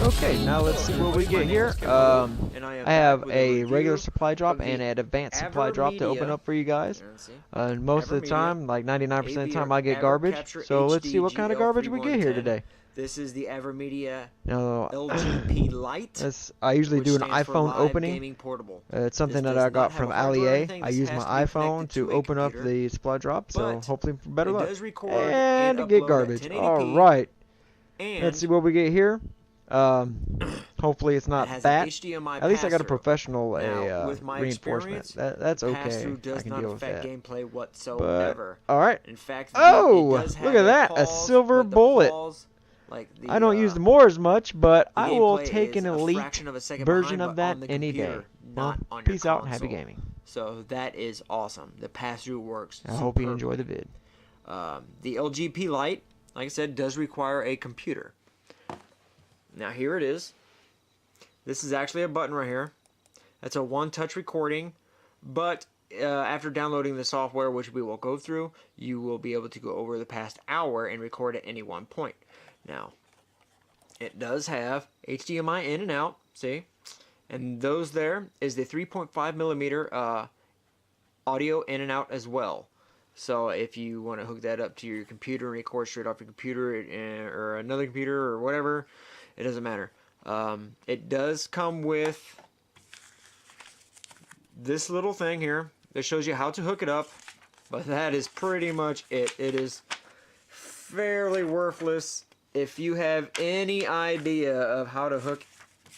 Okay, now let's see what we get here. I have a regular supply drop and an advanced supply drop to open up for you guys. And most of the time, like 99% of the time, I get garbage. So let's see what kind of garbage we get here today. This is the AverMedia Now, LGP Lite. I usually do an iPhone opening. Gaming portable. It's something that I got from Ali. I use my iPhone to open up the supply drop, so hopefully for better luck. And to get garbage. Alright. Let's see what we get here. Hopefully it's not that. At least I got a professional reinforcement. That's okay. I can deal with that. Gameplay whatsoever. But, alright. In fact, oh, look at that. A silver bullet. I don't use the more as much, but I will take an elite version of that any day. Well, peace out and happy gaming. So that is awesome. The pass-through works. I hope you enjoy the vid. The LGP Lite, like I said, does require a computer. Now here it is. This is actually a button right here. That's a one-touch recording, but after downloading the software, which we will go through, you will be able to go over the past hour and record at any one point. Now, it does have HDMI in and out, see? And those there is the 3.5 millimeter audio in and out as well. So if you want to hook that up to your computer and record straight off your computer or another computer or whatever, it doesn't matter. It does come with this little thing here that shows you how to hook it up, but that is pretty much it. It is fairly worthless. If you have any idea of how to hook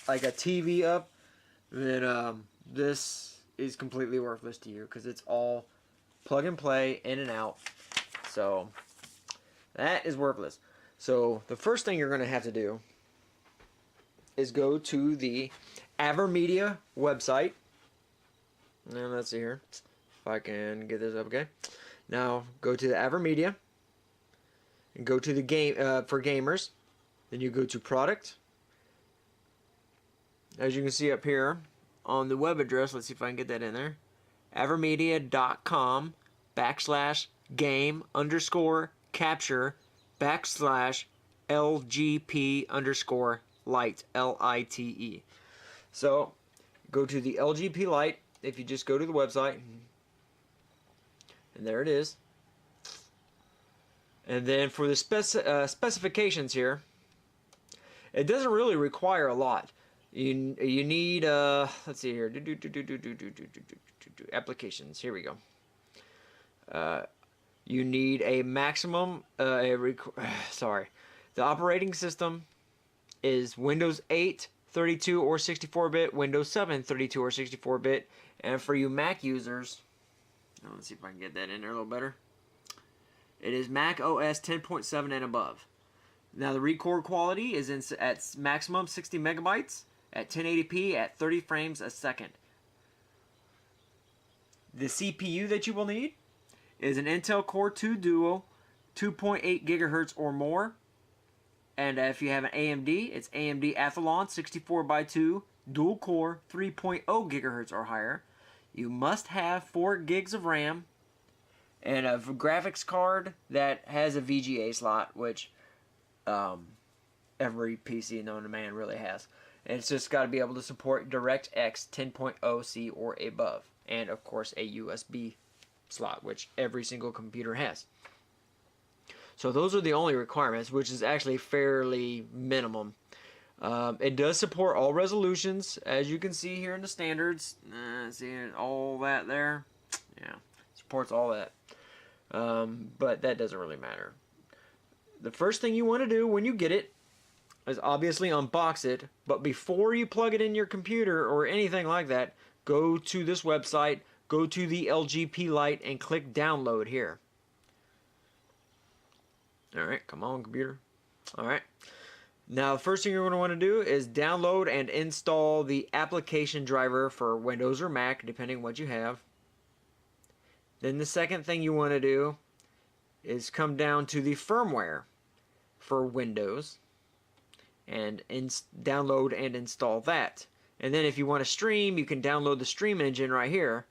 like a TV up, then this is completely worthless to you because it's all plug and play, in and out. So that is worthless. So the first thing you're going to have to do is go to the AverMedia website. And let's see here if I can get this up. Okay. Now go to the AverMedia. And go to the game for gamers. Then you go to product. As you can see up here on the web address, let's see if I can get that in there. AverMedia.com/game_capture/LGP_Lite LITE. So go to the LGP Lite if you just go to the website, and there it is. And then for the specifications here, it doesn't really require a lot. You need let's see here, applications. Here we go. You need a maximum. The operating system is Windows 8, 32 or 64-bit, Windows 7, 32 or 64-bit, and for you Mac users, let's see if I can get that in there a little better. It is Mac OS 10.7 and above. Now the record quality is at maximum 60 megabytes at 1080p at 30 frames a second. The CPU that you will need is an Intel Core 2 Duo, 2.8 gigahertz or more. And if you have an AMD, it's AMD Athlon 64x2 dual core 3.0 gigahertz or higher. You must have 4 gigs of RAM and a graphics card that has a VGA slot, which every PC known to man really has. And it's just got to be able to support DirectX 10.0C or above. And, of course, a USB slot, which every single computer has. So those are the only requirements, which is actually fairly minimum. It does support all resolutions, as you can see here in the standards. See all that there? Yeah, supports all that. But that doesn't really matter. The first thing you want to do when you get it is obviously unbox it, but before you plug it in your computer or anything like that, go to this website, go to the LGP Lite, and click download here. Alright, come on computer. Alright. Now the first thing you're going to want to do is download and install the application driver for Windows or Mac, depending on what you have. Then the second thing you want to do is come down to the firmware for Windows and download and install that. And then if you want to stream, you can download the stream engine right here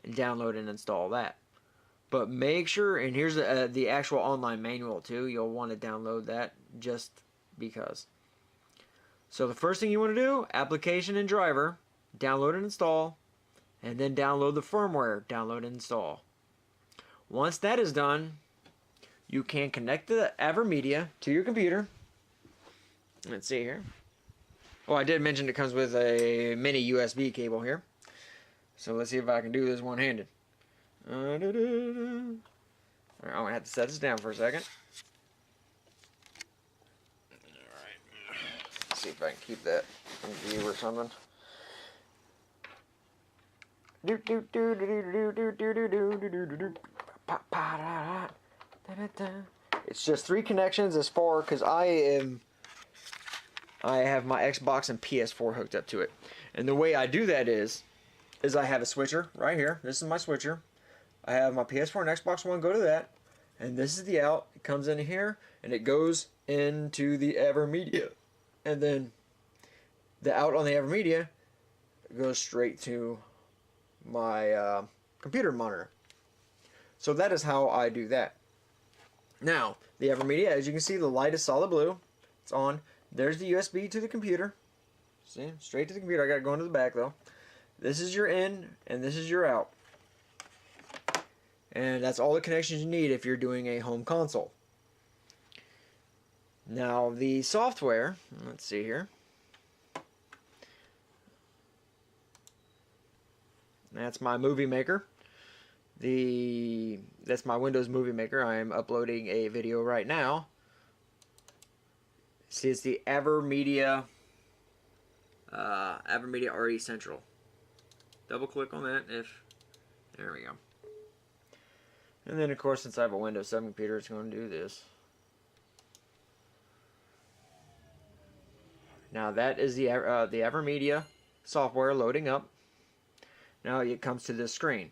and download and install that. But make sure, and here's the actual online manual too. You'll want to download that just because. So the first thing you want to do, application and driver, download and install, and then download the firmware, download and install. Once that is done, you can connect the AverMedia to your computer. Let's see here. Oh, I did mention it comes with a mini USB cable here. So let's see if I can do this one-handed. Alright, I'm going to have to set this down for a second. Alright. Let's see if I can keep that in view or something. It's just 3 connections as far because I have my Xbox and PS4 hooked up to it. And the way I do that is I have a switcher right here. This is my switcher. I have my PS4 and Xbox One go to that. And this is the out. It comes in here and it goes into the AverMedia. And then the out on the AverMedia goes straight to my computer monitor. So that is how I do that. Now, the AverMedia, as you can see, the light is solid blue. It's on. There's the USB to the computer. See, straight to the computer. I got to go into the back though. This is your in and this is your out. And that's all the connections you need if you're doing a home console. Now the software, let's see here. That's my movie maker. That's my Windows Movie Maker. I am uploading a video right now. See, it's the AverMedia RE Central. Double click on that there we go. And then of course, since I have a Windows 7 computer, it's going to do this. Now that is the AverMedia software loading up. Now it comes to this screen.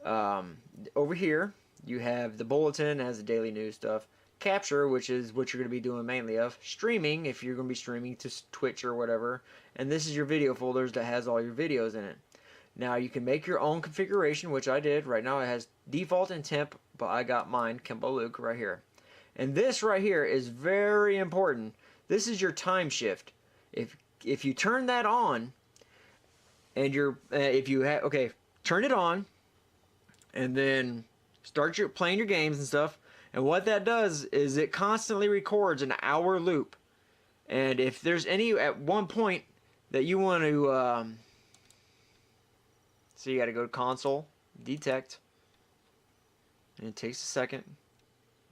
Over here you have the bulletin, has the daily news stuff, capture, which is what you're going to be doing mainly of, streaming if you're going to be streaming to Twitch or whatever, and this is your video folders that has all your videos in it. Now you can make your own configuration, which I did. Right now it has default and temp, but I got mine, Kimbo Luke, right here. And this right here is very important. This is your time shift. If you turn that on, and turn it on, and then start playing your games and stuff. And what that does is it constantly records an hour loop. And if there's any at one point that you want to, so you got to go to console, detect, and it takes a second.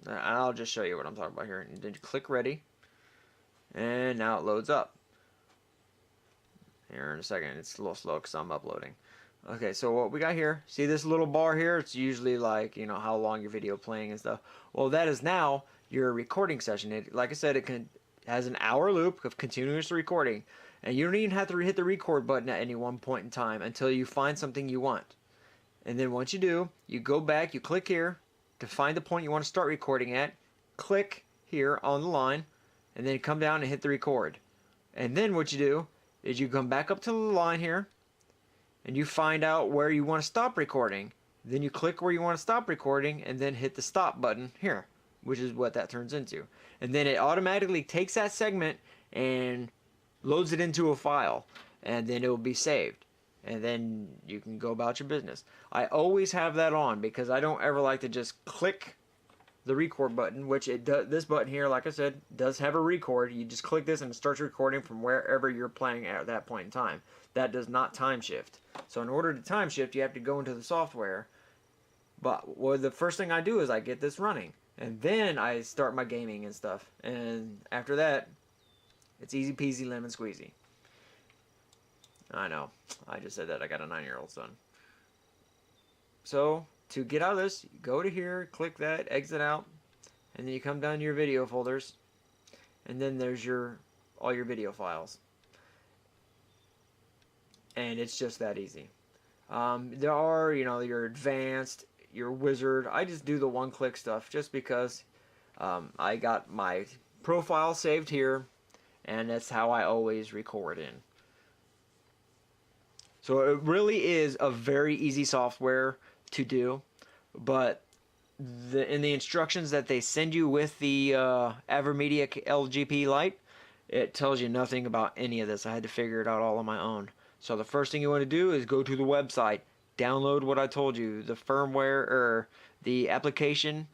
I'll just show you what I'm talking about here. And then you click ready, and now it loads up. Here in a second, it's a little slow because I'm uploading. Okay, so what we got here, see this little bar here? It's usually like, you know, how long your video playing and stuff. Well, that is now your recording session. Like I said, it has an hour loop of continuous recording. And you don't even have to hit the record button at any one point in time until you find something you want. And then once you do, you go back, you click here to find the point you want to start recording at. Click here on the line, and then come down and hit the record. And then what you do is you come back up to the line here, and you find out where you want to stop recording. Then you click where you want to stop recording and then hit the stop button here, which is what that turns into. And then it automatically takes that segment and loads it into a file, and then it will be saved. And then you can go about your business. I always have that on because I don't ever like to just click the record button, which it does. This button here, like I said, does have a record. You just click this and it starts recording from wherever you're playing at that point in time. That does not time shift. So in order to time shift, you have to go into the software. But the first thing I do is I get this running, and then I start my gaming and stuff. And after that, it's easy peasy lemon squeezy. I know, I just said that. I got a 9-year-old son. So to get out of this, you go to here, click that, exit out, and then you come down to your video folders, and then there's all your video files. And it's just that easy. There are, your advanced, your wizard. I just do the one-click stuff just because I got my profile saved here, and that's how I always record in. So it really is a very easy software to do. but in the instructions that they send you with the AverMedia LGP Lite, it tells you nothing about any of this. I had to figure it out all on my own. So the first thing you want to do is go to the website, download what I told you, the firmware or the application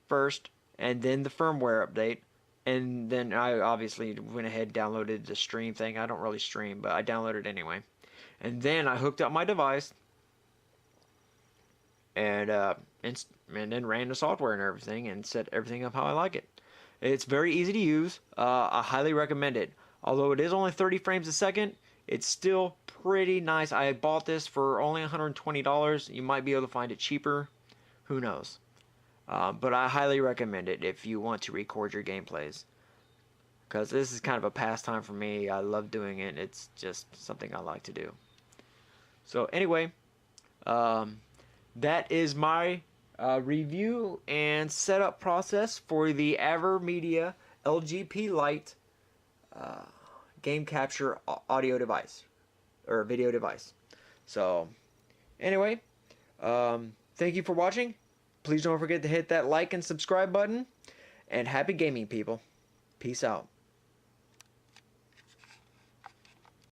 first, and then the firmware update. And then I obviously went ahead and downloaded the stream thing. I don't really stream, but I downloaded it anyway. And then I hooked up my device and then ran the software and everything and set everything up how I like it. It's very easy to use. I highly recommend it. Although it is only 30 frames a second, it's still pretty nice. I bought this for only $120. You might be able to find it cheaper. Who knows? But I highly recommend it if you want to record your gameplays. Because this is kind of a pastime for me. I love doing it. It's just something I like to do. So anyway, that is my review and setup process for the AverMedia LGP Lite game capture audio device or video device. So anyway, thank you for watching. Please don't forget to hit that like and subscribe button, and happy gaming, people. Peace out.